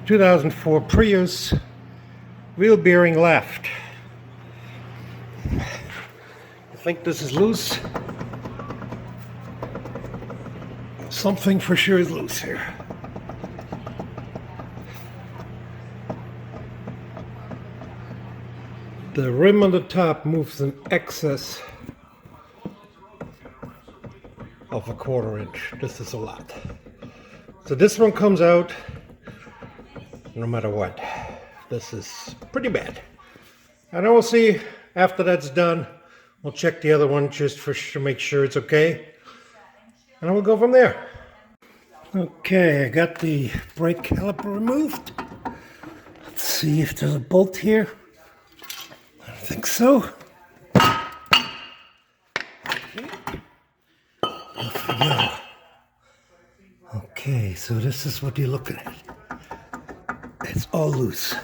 2004 Prius, wheel bearing left. I think this is loose. Something for sure is loose here. The rim on the top moves in excess of a 1/4 inch. This is a lot. So this one comes out no matter what. This is pretty bad. And I will see after that's done. We'll check the other one just to make sure it's okay. And we'll go from there. Okay, I got the brake caliper removed. Let's see if there's a bolt here. I think so. Okay. Off we go. Okay, so this is what you're looking at. It's all loose.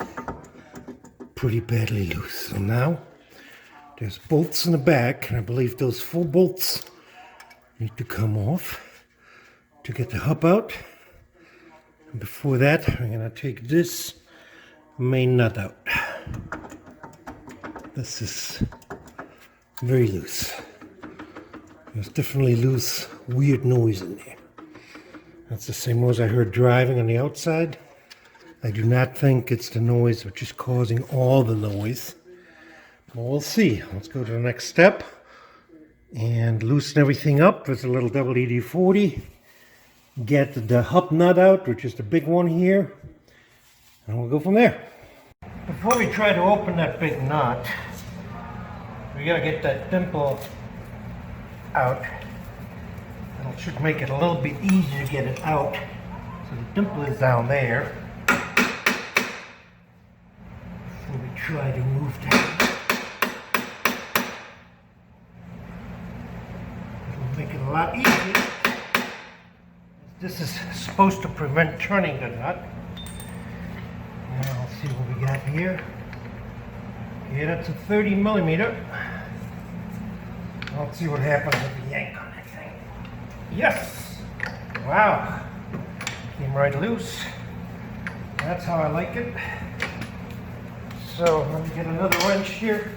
Pretty badly loose. So now there's bolts in the back, and I believe those 4 bolts need to come off to get the hub out. And before that, I'm going to take this main nut out. This is very loose. There's definitely loose, weird noise in there. That's the same noise I heard driving on the outside. I do not think it's the noise which is causing all the noise. Well, we'll see. Let's go to the next step and loosen everything up with a little WD-40. Get the hub nut out, which is the big one here, and we'll go from there. Before we try to open that big nut, we gotta get that dimple out. That should make it a little bit easier to get it out. So the dimple is down there. Before we try to move that, it'll make it a lot easier. This is supposed to prevent turning the nut. Now let's see what we got here. Yeah, that's a 30mm. Let's see what happens if we yank on that thing. Yes! Wow! Came right loose. That's how I like it. So let me get another wrench here.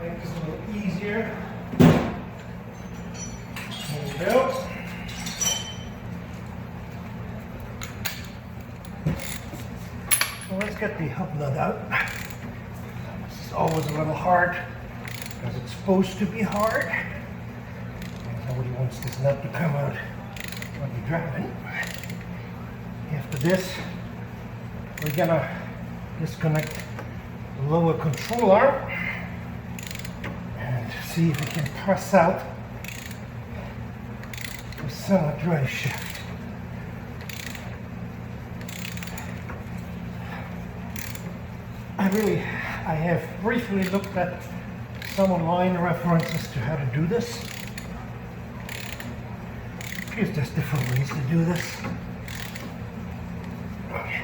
Make this a little easier. There we go. So let's get the hub nut out. This is always a little hard because it's supposed to be hard. Nobody wants this nut to come out when you're driving. After this, we're gonna disconnect the lower control arm and see if we can press out the center drive shaft. I have briefly looked at some online references to how to do this. Because there's different ways to do this. Okay.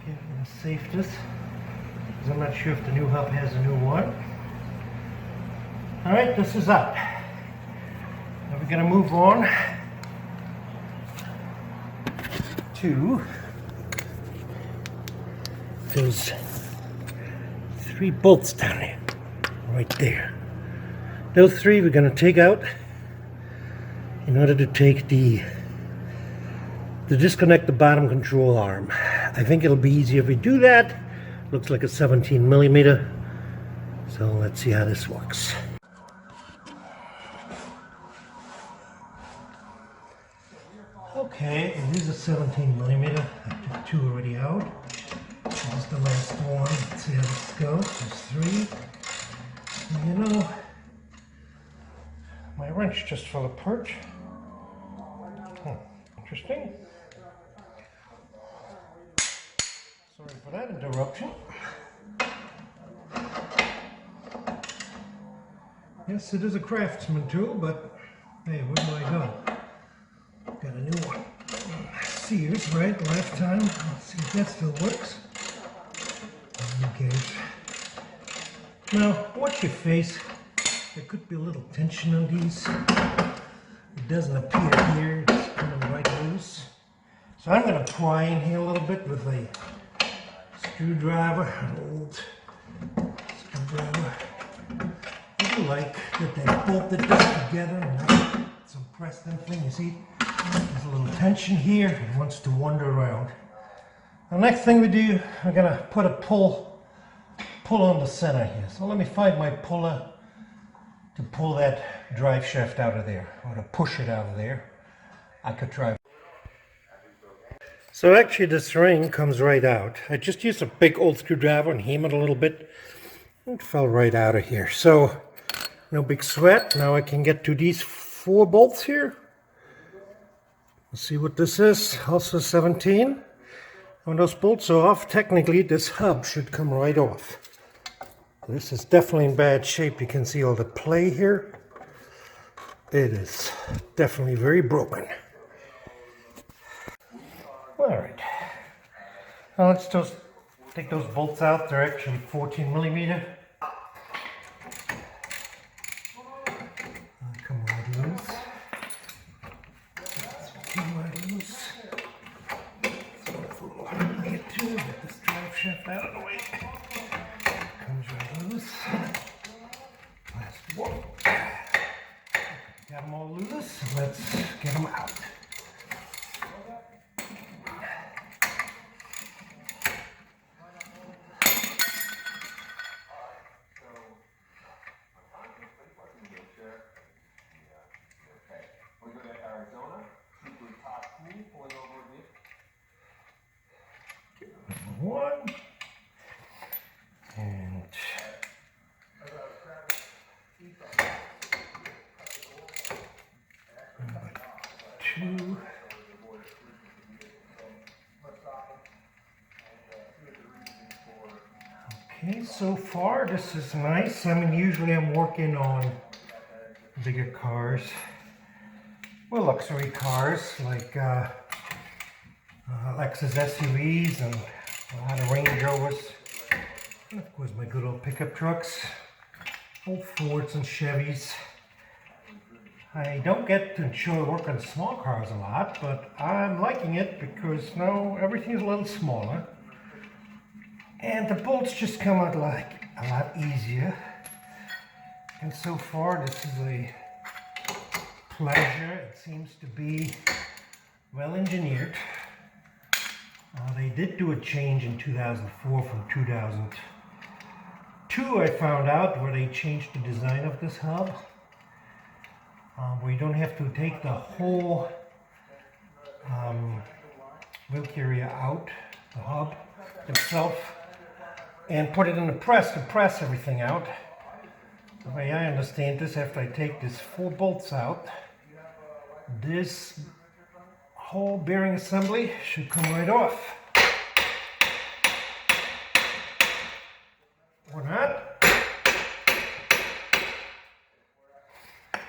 Okay, I'm gonna save this because I'm not sure if the new hub has a new one. Alright, this is up. Now we're going to move on to those 3 bolts down there, right there. Those 3 we're going to take out in order to take to disconnect the bottom control arm. I think it'll be easier if we do that. Looks like a 17mm. So let's see how this works. Okay, it is a 17mm. I took 2 already out. This is the last one. Let's see how this goes. There's 3. And you know, my wrench just fell apart. Interesting. Sorry for that interruption. Yes, it is a craftsman tool, but hey, where do I go? Got a new one. Sears, right? Lifetime. Let's see if that still works. Okay. Now, watch your face. There could be a little tension on these. It doesn't appear here. It's coming right loose. So I'm going to pry in here a little bit with a screwdriver, an old screwdriver. I do like that they bolted this together and not some pressed in thing. You see, there's a little tension here. It wants to wander around. The next thing we do, we're going to put a pull on the center here. So let me find my puller to pull that drive shaft out of there, or to push it out of there. I could try. So actually this ring comes right out. I just used a big old screwdriver and hammered a little bit. It fell right out of here. So no big sweat. Now I can get to these 4 bolts here. Let's see what this is. Also 17. When those bolts are off, technically this hub should come right off. This is definitely in bad shape. You can see all the play here. It is definitely very broken. Alright. Now let's just take those bolts out. They're actually 14 millimeter. Come right loose. Come right loose. Get this drive shaft out of the way. Comes right loose. Last one. Got them all loose. Let's get them out. One and two. Okay, so far this is nice. I mean, usually I'm working on bigger cars, well, luxury cars like Lexus SUVs and a lot of Range Rovers, and of course my good old pickup trucks, old Fords and Chevys. I don't get to enjoy working on small cars a lot, but I'm liking it because now everything is a little smaller and the bolts just come out like a lot easier. And so far this is a pleasure. It seems to be well engineered. They did do a change in 2004 from 2002, I found out, where they changed the design of this hub. Where you don't have to take the whole wheel area out, the hub itself, and put it in the press to press everything out. The way I understand this, after I take these 4 bolts out, this whole bearing assembly should come right off. Or not.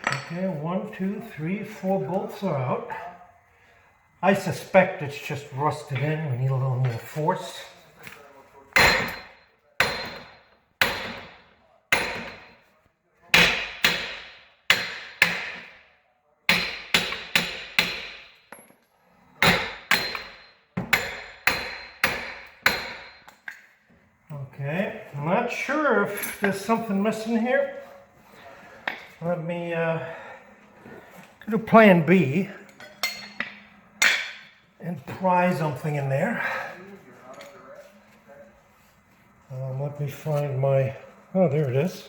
Okay, 1, 2, 3, 4 bolts are out. I suspect it's just rusted in. We need a little more force. Okay, I'm not sure if there's something missing here. Let me go to plan B and pry something in there. Let me find my, oh, there it is.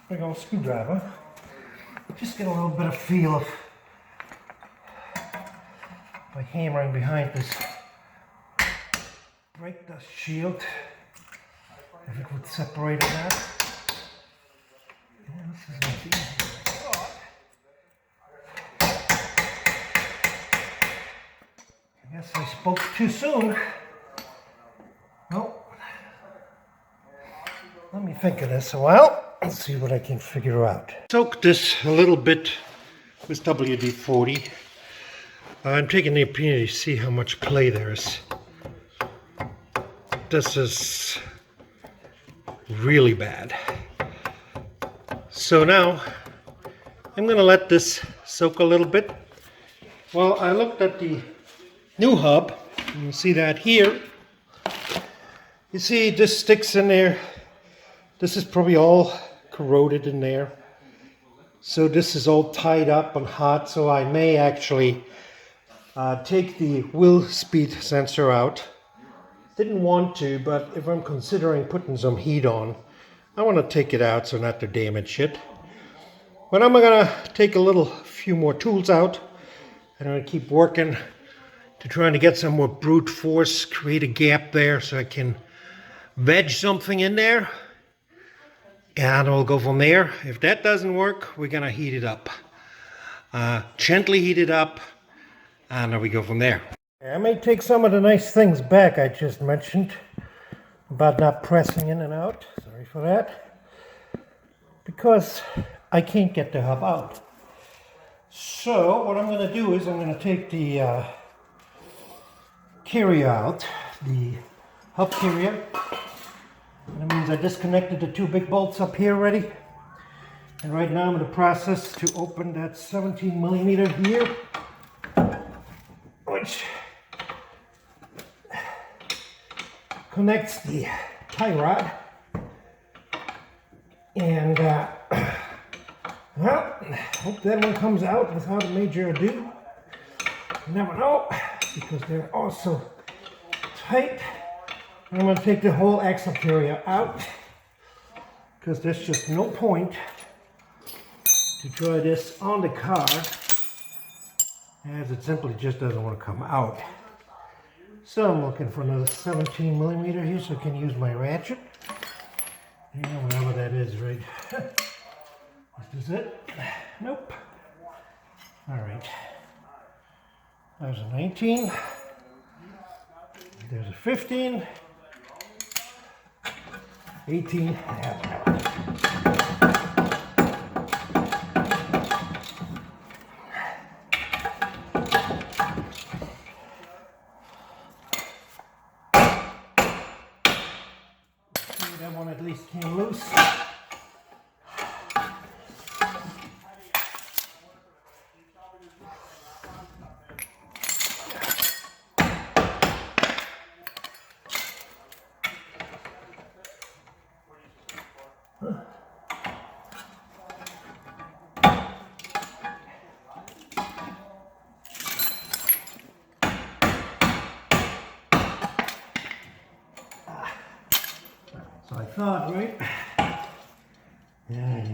Big old screwdriver. Just get a little bit of feel of by hammering behind this brake dust shield. If it would separate it out. Yeah, this is not easy. I guess I spoke too soon. Well, let me think of this a while and see what I can figure out. Soak this a little bit with WD-40. I'm taking the opportunity to see how much play there is. This is really bad. So now I'm going to let this soak a little bit. Well, I looked at the new hub. You can see that here. You see this sticks in there. This is probably all corroded in there. So this is all tied up and hot, so I may actually take the wheel speed sensor out. Didn't want to, but if I'm considering putting some heat on, I want to take it out so not to damage it. But I'm going to take a few more tools out, and I'm going to keep working to trying to get some more brute force, create a gap there so I can wedge something in there. And we'll go from there. If that doesn't work, we're going to heat it up. Gently heat it up, and then we go from there. I may take some of the nice things back I just mentioned about not pressing in and out. Sorry for that. Because I can't get the hub out. So what I'm going to do is I'm going to take the carrier out, the hub carrier. And that means I disconnected the two big bolts up here already. And right now I'm in the process to open that 17 millimeter here, which connects the tie rod. And well, hope that one comes out without a major ado. You never know, because they're also tight. I'm going to take the whole axle carrier out, because there's just no point to try this on the car, as it simply just doesn't want to come out. So I'm looking for another 17 millimeter here so I can use my ratchet. You know, whatever that is, right? This is it? Nope. Alright. There's a 19. There's a 15. 18. That one at least came loose. So I thought, right? Yeah.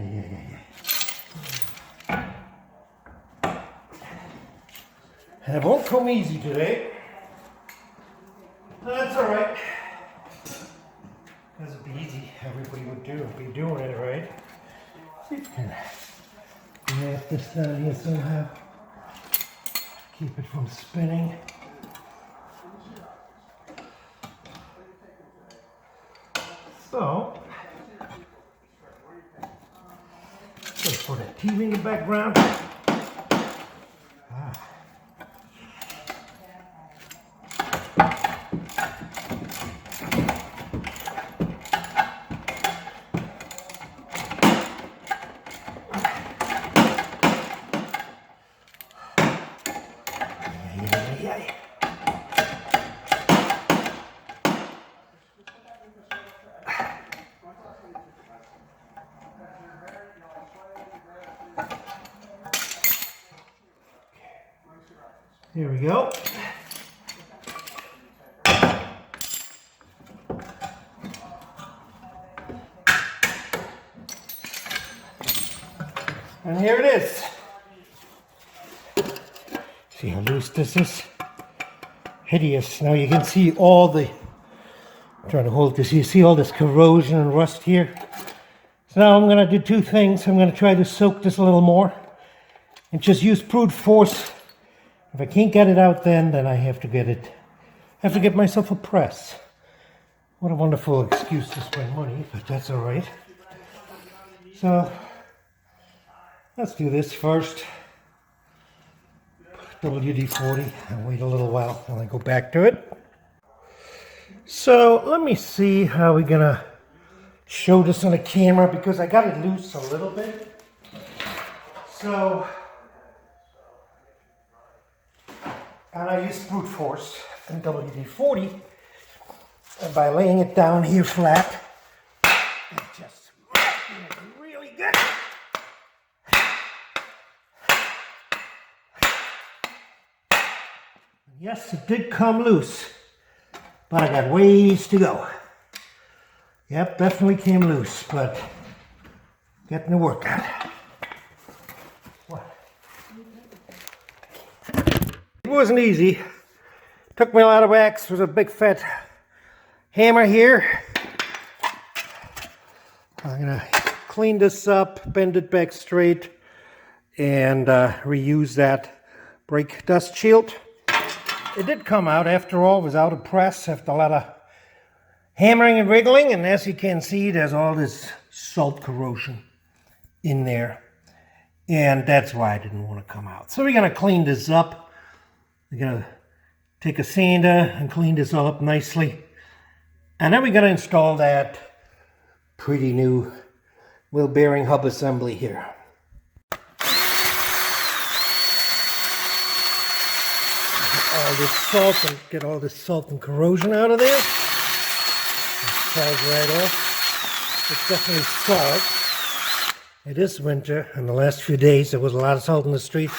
And it won't come easy today. That's alright. Because it'd be easy, everybody would be doing it, right? See if we can wrap this down here somehow. Keep it from spinning. So, let's put a TV in the background. Here we go. And here it is. See how loose this is? Hideous. Now you can see all the, I'm trying to hold this, you see all this corrosion and rust here. So now I'm going to do two things. I'm going to try to soak this a little more and just use brute force. If I can't get it out then I have to get myself a press. What a wonderful excuse to spend money, but that's all right. So let's do this first. WD-40 and wait a little while and I go back to it. So let me see how we're gonna show this on the camera because I got it loose a little bit. So, and I used brute force and WD-40, and by laying it down here flat, it just really good. Yes, it did come loose, but I got ways to go. Yep, definitely came loose, but getting the work out. What? It wasn't easy. Took me a lot of wax. There's a big fat hammer here. I'm gonna clean this up, bend it back straight, and reuse that brake dust shield. It did come out after all. It was out of press after a lot of hammering and wriggling, and as you can see, there's all this salt corrosion in there, and that's why I didn't want to come out. So we're gonna clean this up. We're gonna take a sander and clean this all up nicely, and then we're gonna install that pretty new wheel bearing hub assembly here. Get all this salt and corrosion out of there. It falls right off. It's definitely salt. It is winter, and the last few days there was a lot of salt in the streets.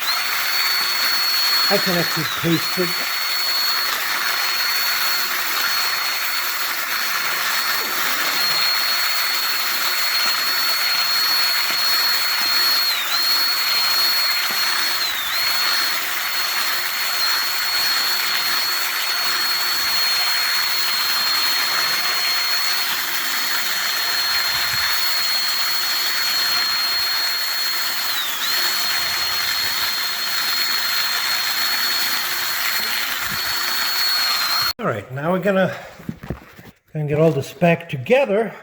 I can actually taste it. All right, now we're gonna get all this back together.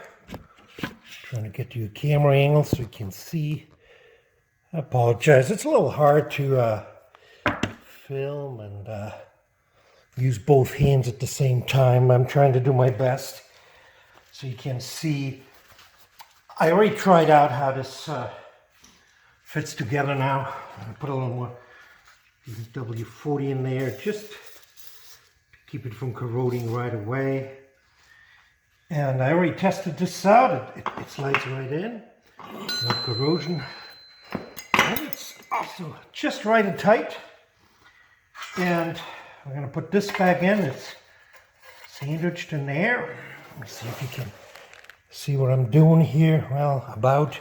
Trying to get you a camera angle so you can see. I apologize. It's a little hard to film and use both hands at the same time. I'm trying to do my best so you can see. I already tried out how this fits together now. I put a little more WD-40 in there just keep it from corroding right away. And I already tested this out. It slides right in. No corrosion. And it's also just right and tight. And I'm going to put this back in. It's sandwiched in there. Let me see if you can see what I'm doing here. Well, about.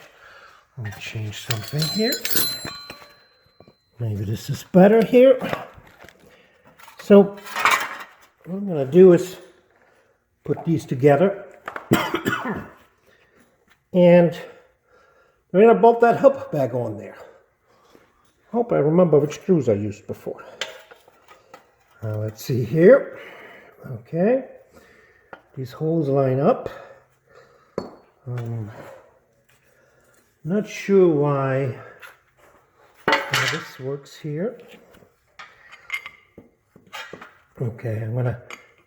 Let me change something here. Maybe this is better here. So what I'm going to do is put these together and we're going to bolt that hub back on there. Hope I remember which screws I used before. Let's see here. Okay, these holes line up. Not sure why this works here. Okay, I'm going to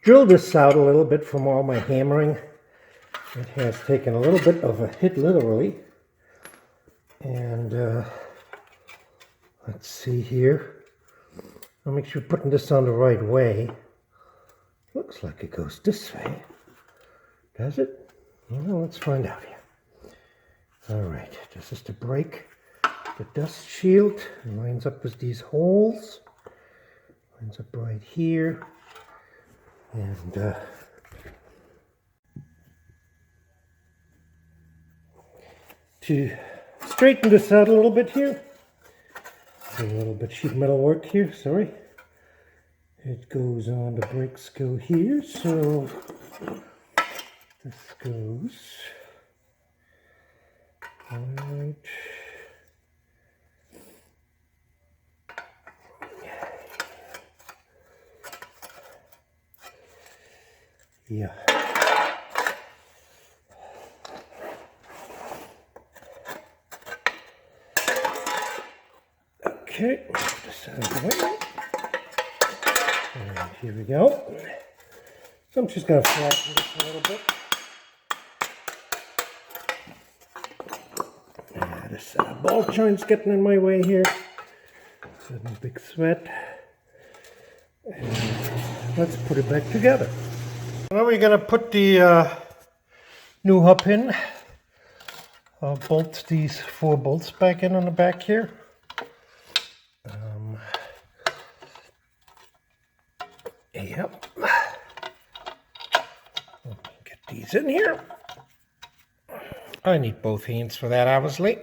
drill this out a little bit from all my hammering. It has taken a little bit of a hit, literally. And let's see here. I'll make sure I'm putting this on the right way. Looks like it goes this way. Does it? Well, let's find out here. All right, this is to break the dust shield. It lines up with these holes. Lines up right here. And to straighten this out a little bit here, a little bit sheet metal work here, sorry. It goes on, the brakes go here, so this goes right. Yeah. Okay, this out of the way. And here we go. So I'm just going to flatten this a little bit. This ball joint's getting in my way here. Getting a big sweat. And let's put it back together. Now we're going to put the new hub in. I'll bolt these 4 bolts back in on the back here. Yep. Get these in here. I need both hands for that, obviously.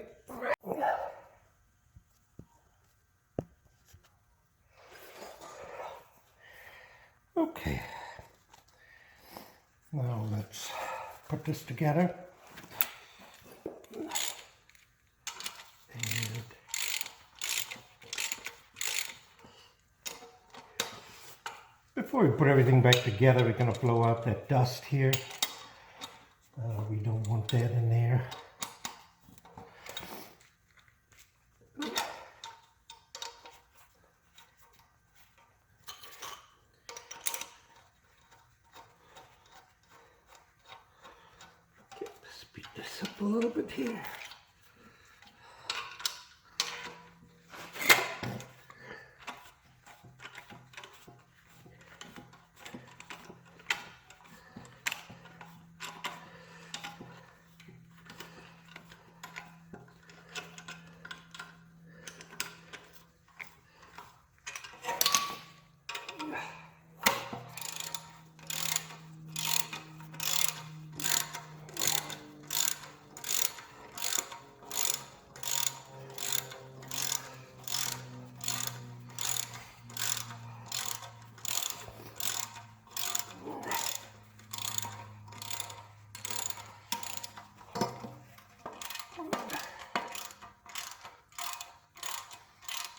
Okay. Now let's put this together. And before we put everything back together, we're going to blow out that dust here. We don't want that in there. Okay, speed this up a little bit here.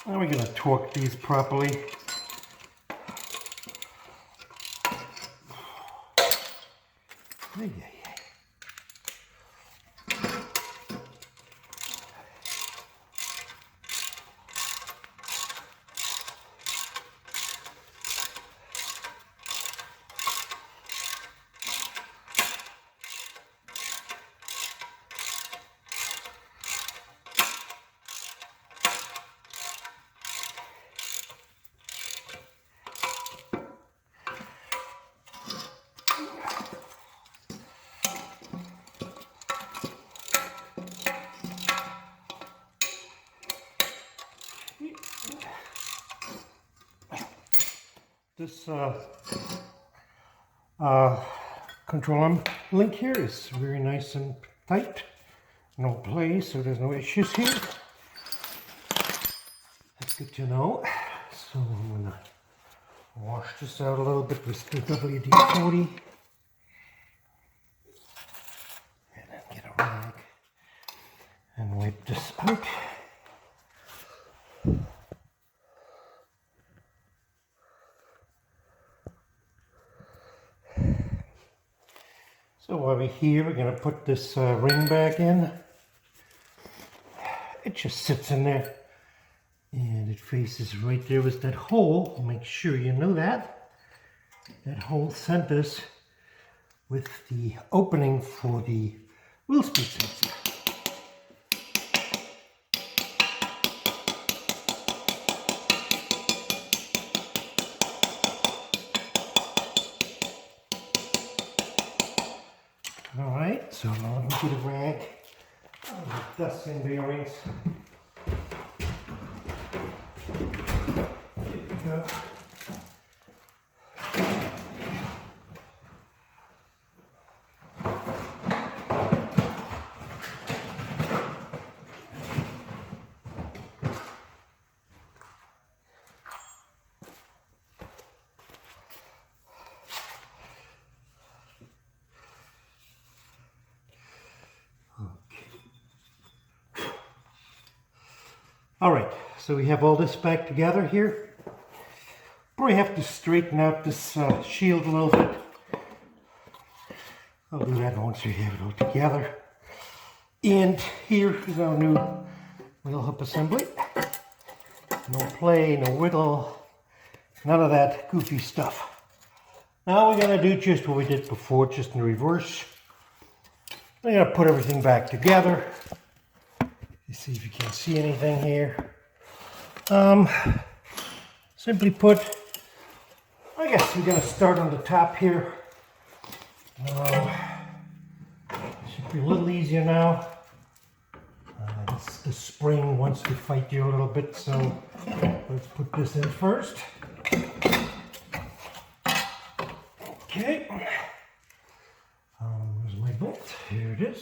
Now we're going to torque these properly. This control arm link here is very nice and tight. No play, so there's no issues here. That's good to know. So I'm going to wash this out a little bit with the WD-40. And then get a rag and wipe this out. So while we're here, we're going to put this ring back in. It just sits in there. And it faces right there with that hole. Make sure you know that. That hole centers with the opening for the wheel speed sensor. Alright, so now I'm going to get a rag. Dust and bearings. Here we go. Alright, so we have all this back together here. Probably have to straighten out this shield a little bit. I'll do that once we have it all together. And here is our new wheel hub assembly. No play, no wiggle, none of that goofy stuff. Now we're going to do just what we did before, just in reverse. I'm going to put everything back together. You see if you can see anything here. Simply put, I guess we're going to start on the top here. Should be a little easier now. The spring wants to fight you a little bit, so let's put this in first. Okay. Where's my bolt? Here it is.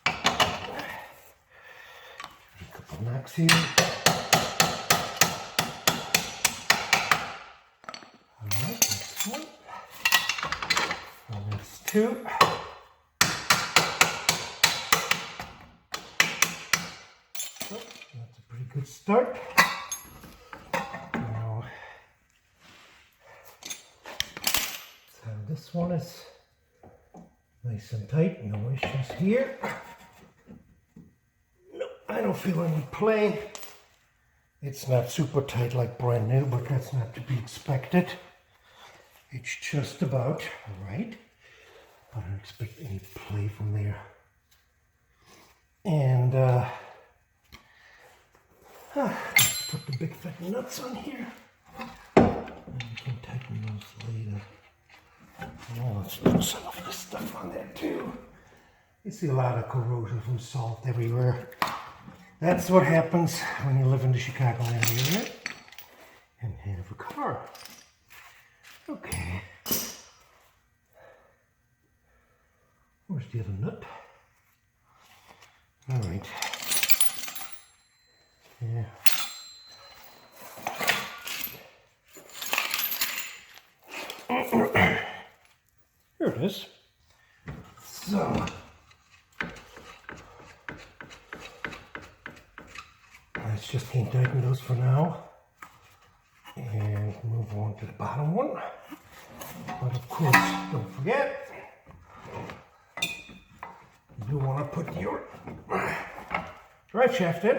A couple knocks here. Alright, that's one. And that's two. So, that's a pretty good start. Now, so this one is nice and tight, no issues here. No, I don't feel any play. It's not super tight like brand new, but that's not to be expected. It's just about right. I don't expect any play from there. And let's put the big fat nuts on here. And we can tighten those later. Now let's put some of this stuff on there too. You see a lot of corrosion from salt everywhere. That's what happens when you live in the Chicagoland area and have a car. Okay. Where's the other nut? All right. Yeah. Here it is. So, let's just hand tighten those for now and move on to the bottom one. But of course, don't forget, you want to put your drive shaft in.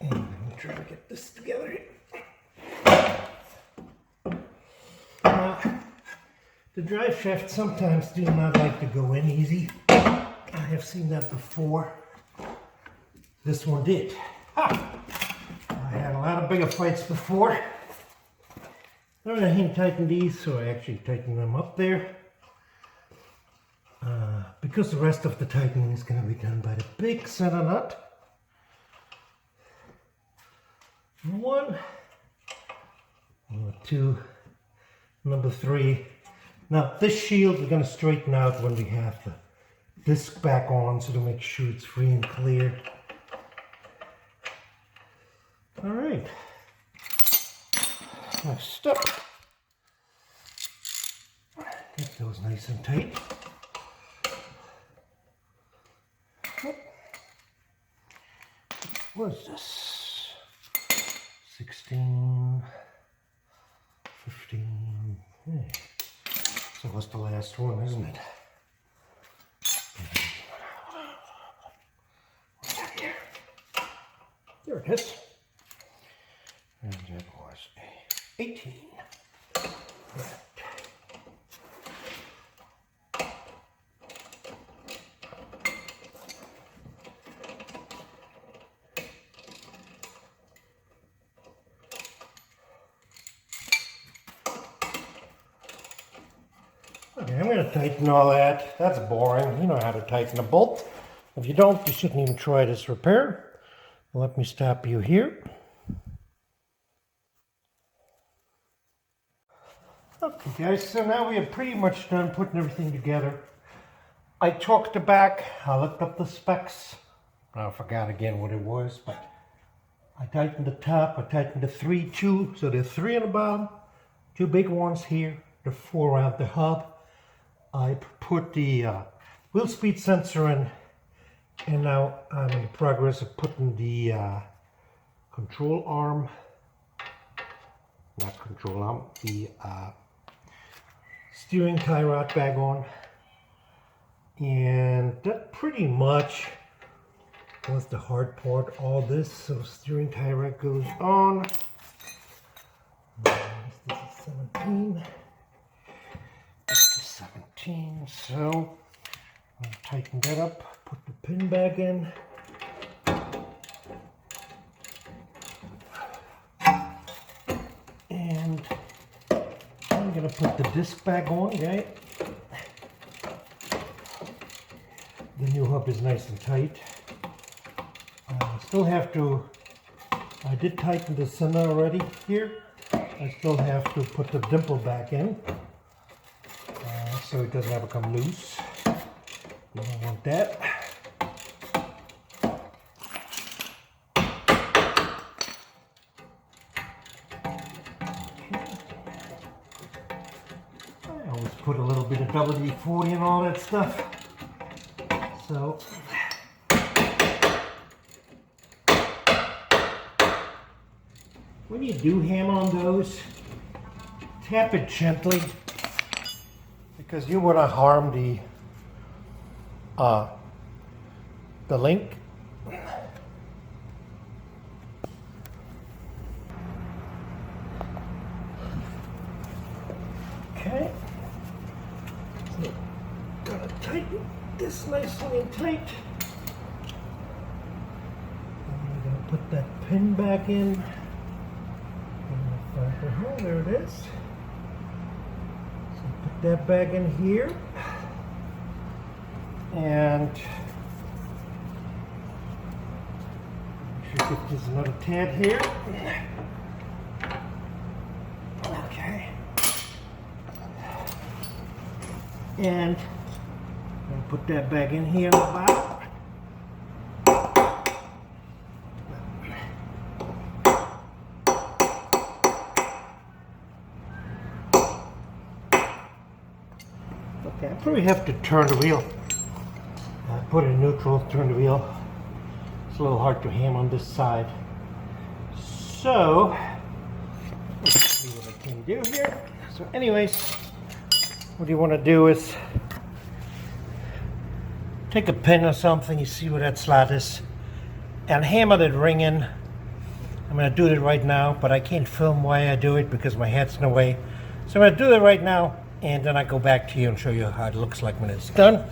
And I'm trying to get this together here. The drive shafts sometimes do not like to go in easy. I have seen that before. This one did. Ha! I had a lot of bigger fights before. I'm going to hand tighten these, so I actually tighten them up there. Because the rest of the tightening is going to be done by the big center nut. One, number two, number three. Now this shield we're going to straighten out when we have the disc back on, so to make sure it's free and clear. All right. Next up, get those nice and tight. What is this? 16, 15. Yeah. So what's the last one, isn't it? Here. There it is. And that was a 18. Right. Okay, I'm going to tighten all that. That's boring. You know how to tighten a bolt. If you don't, you shouldn't even try this repair. Let me stop you here. Okay guys, so now we are pretty much done putting everything together. I torqued the back, I looked up the specs. I forgot again what it was, but I tightened the top, I tightened the 3-2, so there's 3 on the bottom, 2 big ones here, the 4 around the hub. I put the wheel speed sensor in, and now I'm in the progress of putting the control arm, not control arm, the steering tie rod back on. And that pretty much was the hard part, all this. So steering tie rod goes on. There's 16. That's the 17. So I'll tighten that up, put the pin back in. And I'm going to put the disc back on, right? The new hub is nice and tight. I still have to, I did tighten the center already here. I still have to put the dimple back in so it doesn't ever come loose. You don't want that. I always put a little bit of WD-40 and all that stuff. So when you do hammer on those, tap it gently because you want to harm the link. Okay, so gotta tighten this nicely and tight. And we're gonna put that pin back in. Oh, there it is. So put that back in here. And make sure there's another tab here. Okay. And I'll put that back in here on the bottom. Okay, I probably have to turn the wheel. Put it in neutral, turn the wheel. It's a little hard to ham on this side. So, let's see what I can do here. So anyways, what you want to do is take a pin or something, you see where that slot is, and hammer that ring in. I'm going to do it right now, but I can't film why I do it because my head's in the way. So I'm going to do that right now, and then I go back to you and show you how it looks like when it's done.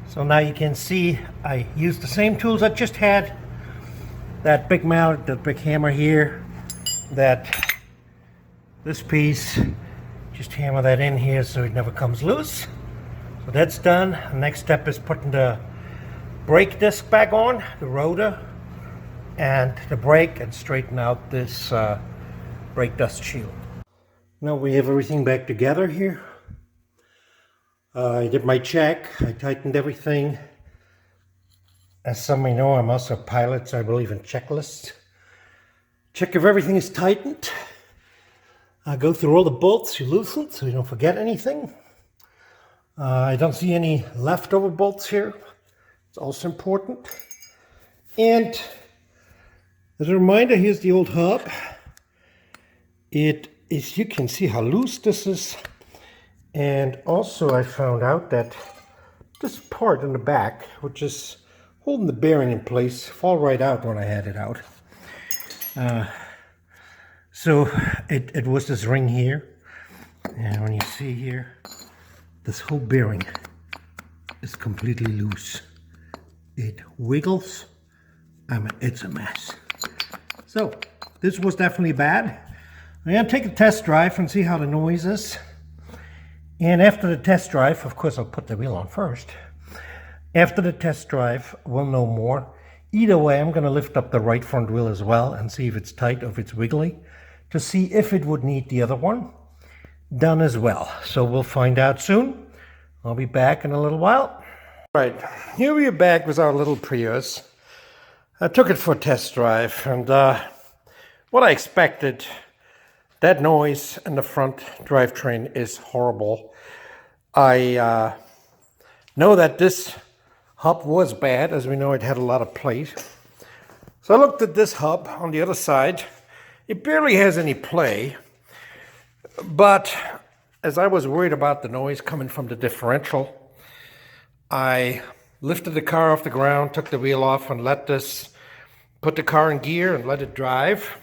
So now you can see I used the same tools I just had. That big mallet, that big hammer here, this piece, just hammer that in here so it never comes loose. So that's done. The next step is putting the brake disc back on, the rotor, and the brake, and straighten out this brake dust shield. Now we have everything back together here. I did my check, I tightened everything. As some may know, I'm also a pilot, so I believe in checklists. Check if everything is tightened. I go through all the bolts, you loosen so you don't forget anything. I don't see any leftover bolts here. It's also important. And as a reminder, here's the old hub. It is, you can see how loose this is. And also I found out that this part in the back, which is holding the bearing in place, fall right out when I had it out. So it was this ring here. And when you see here, this whole bearing is completely loose. It wiggles. I mean, it's a mess. So this was definitely bad. I'm gonna take a test drive and see how the noise is. And after the test drive, of course, I'll put the wheel on first. After the test drive, we'll know more. Either way, I'm going to lift up the right front wheel as well and see if it's tight or if it's wiggly, to see if it would need the other one done as well. So we'll find out soon. I'll be back in a little while. Right, here we are back with our little Prius. I took it for a test drive, and what I expected, that noise in the front drivetrain is horrible. I know that this hub was bad, as we know it had a lot of plate. So I looked at this hub on the other side. It barely has any play, but as I was worried about the noise coming from the differential, I lifted the car off the ground, took the wheel off, and put the car in gear and let it drive.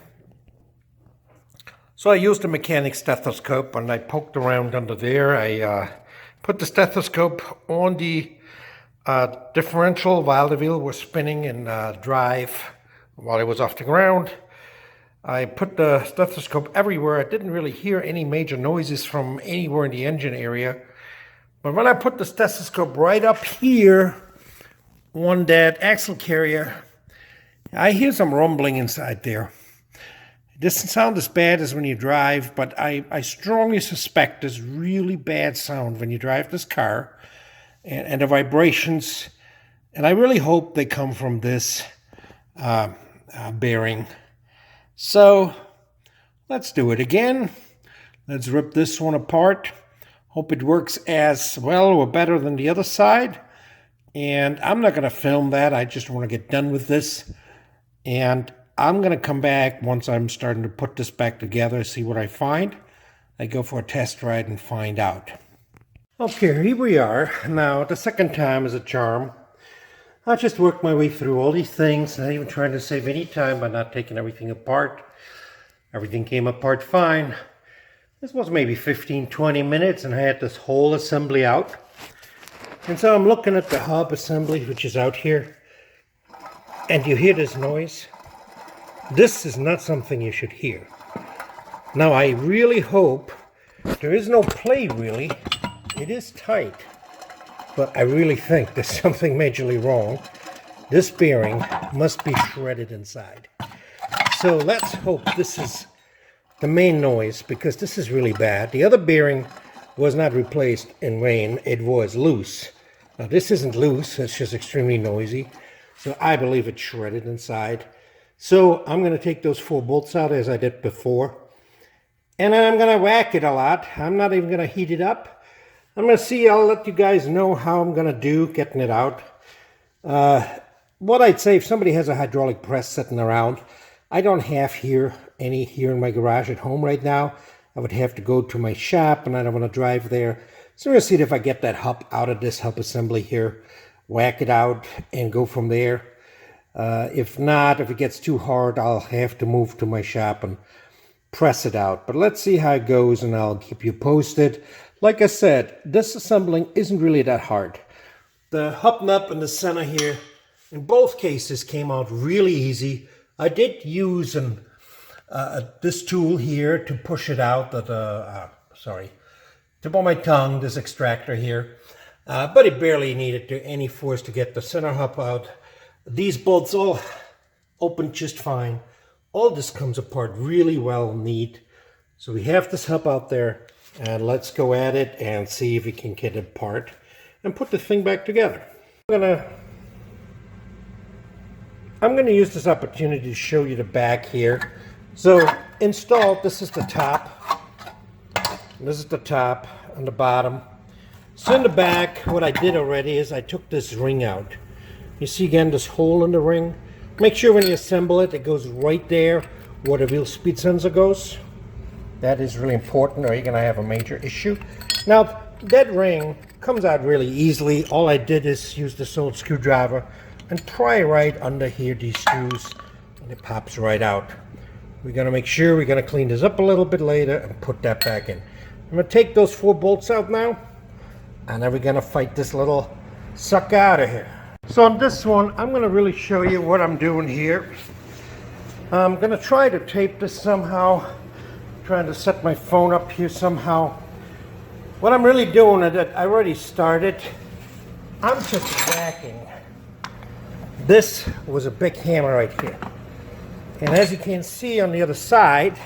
So I used a mechanic stethoscope and I poked around under there. I put the stethoscope on the differential while the wheel was spinning in drive while it was off the ground. I put the stethoscope everywhere. I didn't really hear any major noises from anywhere in the engine area. But when I put the stethoscope right up here on that axle carrier, I hear some rumbling inside there. It doesn't sound as bad as when you drive, but I strongly suspect there's really bad sound when you drive this car and the vibrations. And I really hope they come from this bearing. So let's do it again. Let's rip this one apart. Hope it works as well or better than the other side. And I'm not going to film that. I just want to get done with this. And I'm going to come back once I'm starting to put this back together, see what I find. I go for a test ride and find out. Okay, here we are. Now, the second time is a charm. I just worked my way through all these things, not even trying to save any time by not taking everything apart. Everything came apart fine. This was maybe 15-20 minutes and I had this whole assembly out. And so I'm looking at the hub assembly, which is out here. And you hear this noise. This is not something you should hear. Now I really hope there is no play really. It is tight. But I really think there's something majorly wrong. This bearing must be shredded inside. So let's hope this is the main noise, because this is really bad. The other bearing was not replaced in rain. It was loose. Now this isn't loose. It's just extremely noisy. So I believe it's shredded inside. So I'm going to take those 4 bolts out as I did before. And then I'm going to whack it a lot. I'm not even going to heat it up. I'm going to see, I'll let you guys know how I'm going to do getting it out. What I'd say, if somebody has a hydraulic press sitting around, I don't have any here in my garage at home right now. I would have to go to my shop and I don't want to drive there. So I'm going to see if I get that hub out of this hub assembly here, whack it out and go from there. If not, if it gets too hard, I'll have to move to my shop and press it out. But let's see how it goes and I'll keep you posted. Like I said, this assembling isn't really that hard. The hub nut in the center here, in both cases, came out really easy. I did use this tool here to push it out, tip of my tongue, this extractor here. But it barely needed any force to get the center hub out. These bolts all open just fine. All this comes apart really well and neat. So we have this hub out there. And let's go at it and see if we can get it apart and put the thing back together. I'm gonna use this opportunity to show you the back here. So installed, this is the top. This is the top and the bottom. So in the back, what I did already is I took this ring out. You see again this hole in the ring? Make sure when you assemble it, it goes right there where the wheel speed sensor goes. That is really important or you're going to have a major issue. Now, that ring comes out really easily. All I did is use this old screwdriver and pry right under here, these screws, and it pops right out. We're going to make sure we're going to clean this up a little bit later and put that back in. I'm going to take those 4 bolts out now, and then we're going to fight this little sucker out of here. So on this one, I'm going to really show you what I'm doing here. I'm going to try to tape this somehow. Trying to set my phone up here somehow. What I'm really doing is that I already started. I'm just whacking. This was a big hammer right here. And as you can see on the other side,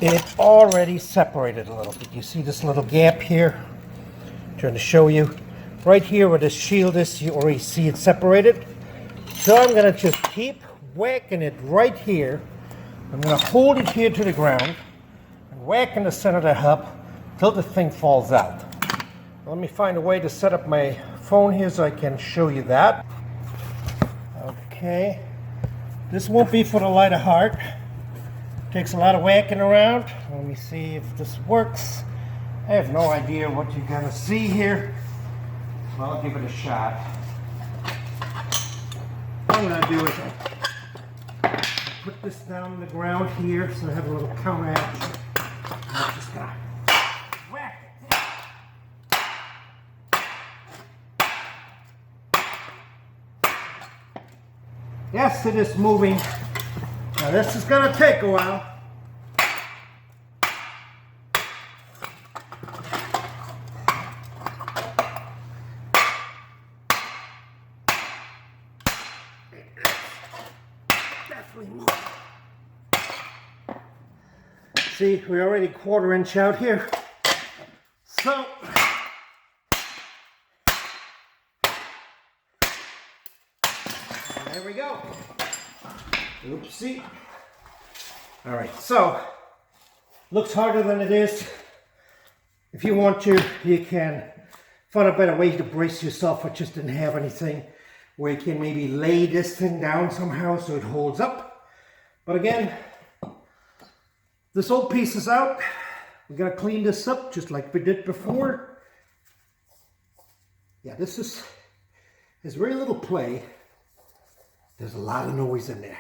it already separated a little bit. You see this little gap here? I'm trying to show you. Right here where this shield is, you already see it separated. So I'm going to just keep whacking it right here. I'm going to hold it here to the ground and whack in the center of the hub till the thing falls out. Let me find a way to set up my phone here so I can show you that. Okay. This won't be for the light of heart. Takes a lot of whacking around. Let me see if this works. I have no idea what you're going to see here. So I'll give it a shot. What I'm going to do is put this down on the ground here so I have a little counteraction. I'm just gonna whack it. Yes, it is moving. Now this is gonna take a while. See, we're already 1/4 inch out here. So, there we go. Oopsie. All right, so, looks harder than it is. If you want to, you can find a better way to brace yourself, but just didn't have anything where you can maybe lay this thing down somehow so it holds up. But again, this old piece is out. We're gonna clean this up just like we did before. Yeah, this is, there's very little play. There's a lot of noise in there.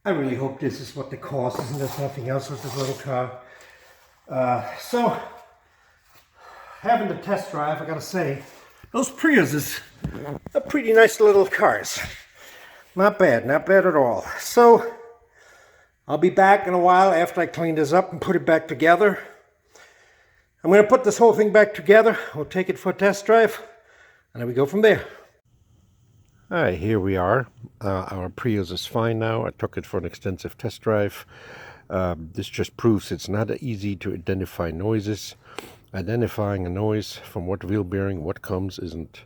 I really hope this is what the cause is and there's nothing else with this little car. So, having the test drive, I gotta say, those Priuses are pretty nice little cars. Not bad at all. So, I'll be back in a while after I clean this up and put it back together. I'm going to put this whole thing back together. We'll take it for a test drive, and then we go from there. Alright, here we are. Our Prius is fine now. I took it for an extensive test drive. This just proves it's not easy to identify noises. Identifying a noise from what wheel bearing, what comes, isn't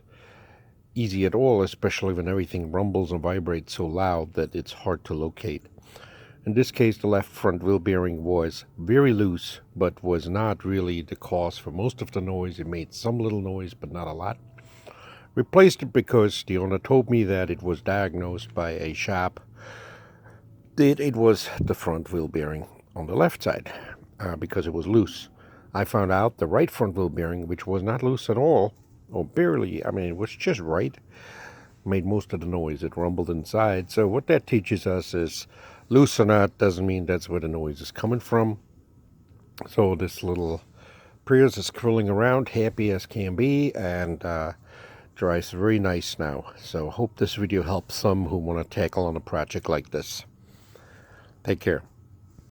easy at all, especially when everything rumbles and vibrates so loud that it's hard to locate. In this case, the left front wheel bearing was very loose, but was not really the cause for most of the noise. It made some little noise, but not a lot. Replaced it because the owner told me that it was diagnosed by a shop that it was the front wheel bearing on the left side because it was loose. I found out the right front wheel bearing, which was not loose at all, or barely, I mean, it was just right, made most of the noise. It rumbled inside. So what that teaches us is loose or not doesn't mean that's where the noise is coming from. So this little Prius is curling around, happy as can be, and drives very nice now. So hope this video helps some who want to tackle on a project like this. Take care.